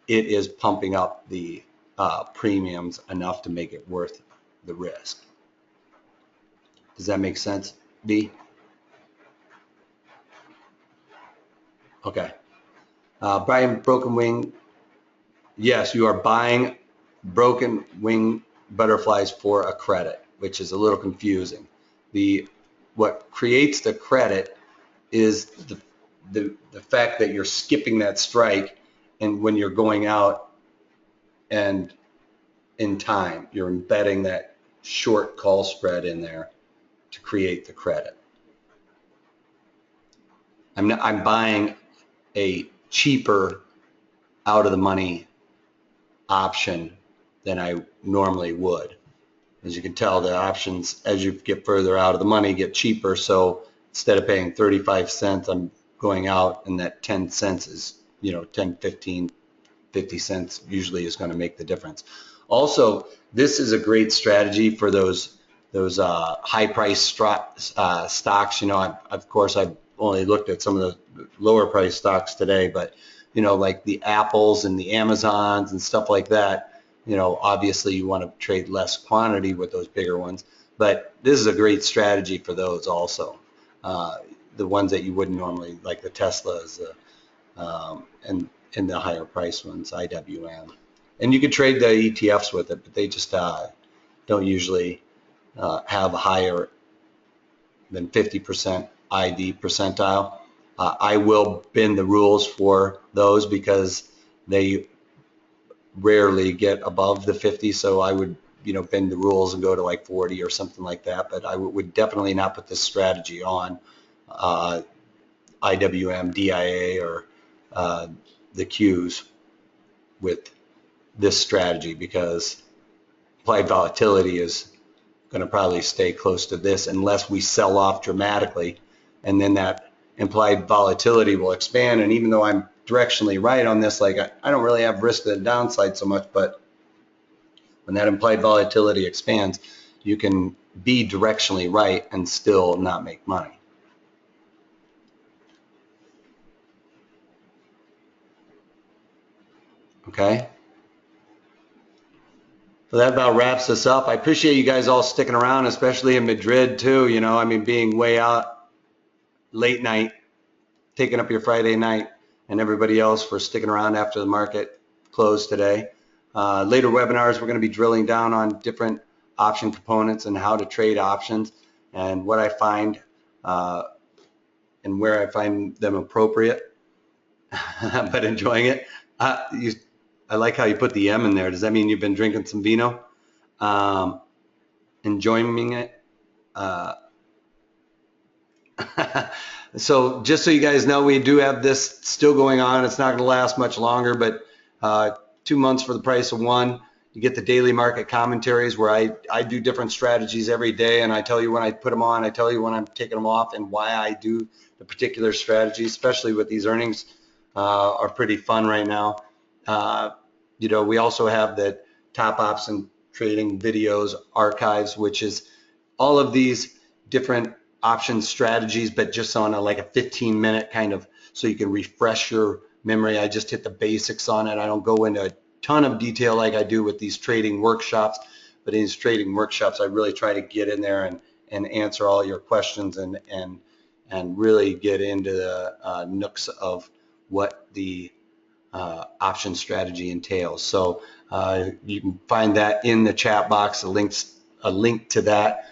it is pumping up the premiums enough to make it worth the risk. Does that make sense, B? Okay. Brian, broken wing. Yes, you are buying broken wing butterflies for a credit, which is a little confusing. What creates the credit is the fact that you're skipping that strike, and when you're going out and in time, you're embedding that short call spread in there to create the credit. I'm buying a cheaper out of the money option than I normally would. As you can tell, the options, as you get further out of the money, get cheaper. So instead of paying 35 cents, I'm going out, and that 10 cents is, you know, 10, 15, 50 cents usually is going to make the difference. Also, this is a great strategy for those high price stocks. You know, of course, I've only looked at some of the lower price stocks today, but, you know, like the Apples and the Amazons and stuff like that. You know, obviously you want to trade less quantity with those bigger ones, but this is a great strategy for those also. The ones that you wouldn't normally, like the Teslas, and the higher price ones, IWM. And you could trade the ETFs with it, but they just don't usually have higher than 50% ID percentile. I will bend the rules for those because they rarely get above the 50, so I would, you know, bend the rules and go to like 40 or something like that. But I would definitely not put this strategy on IWM, DIA, or the Qs with this strategy, because implied volatility is going to probably stay close to this unless we sell off dramatically, and then that implied volatility will expand. And even though I'm directionally right on this, like I don't really have risk to the downside so much, but when that implied volatility expands, you can be directionally right and still not make money. Okay? So that about wraps this up. I appreciate you guys all sticking around, especially in Madrid too. You know, I mean, being way out late night, taking up your Friday night, and everybody else for sticking around after the market closed today. Later webinars, we're going to be drilling down on different option components and how to trade options and what I find and where I find them appropriate, but enjoying it. I like how you put the M in there. Does that mean you've been drinking some vino? Enjoying it? So just so you guys know, we do have this still going on. It's not going to last much longer, but 2 months for the price of one. You get the daily market commentaries where I do different strategies every day, and I tell you when I put them on, I tell you when I'm taking them off, and why I do the particular strategy, especially with these earnings are pretty fun right now. You know, we also have the top option trading videos archives, which is all of these different option strategies, but just on like a 15-minute kind of, so you can refresh your memory. I just hit the basics on it. I don't go into a ton of detail like I do with these trading workshops, but in these trading workshops, I really try to get in there and answer all your questions and really get into the nooks of what the option strategy entails. So you can find that in the chat box, a link to that.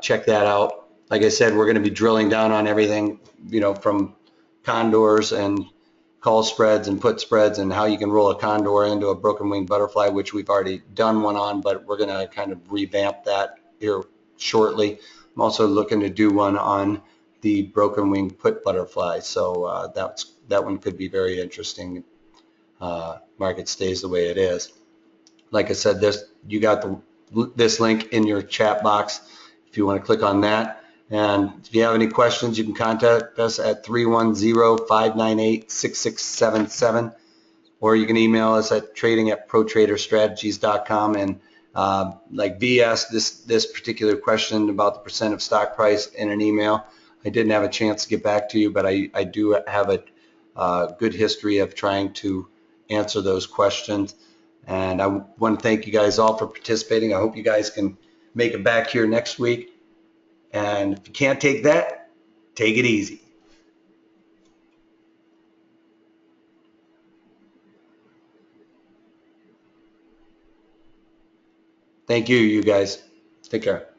Check that out. Like I said, we're going to be drilling down on everything, you know, from condors and call spreads and put spreads, and how you can roll a condor into a broken wing butterfly, which we've already done one on, but we're going to kind of revamp that here shortly. I'm also looking to do one on the broken wing put butterfly, so that one could be very interesting. Market stays the way it is. Like I said, you got this link in your chat box if you want to click on that. And if you have any questions, you can contact us at 310-598-6677, or you can email us at trading@protraderstrategies.com. And like V asked this particular question about the percent of stock price in an email. I didn't have a chance to get back to you, but I do have a good history of trying to answer those questions. And I want to thank you guys all for participating. I hope you guys can make it back here next week. And if you can't take that, take it easy. Thank you, you guys. Take care.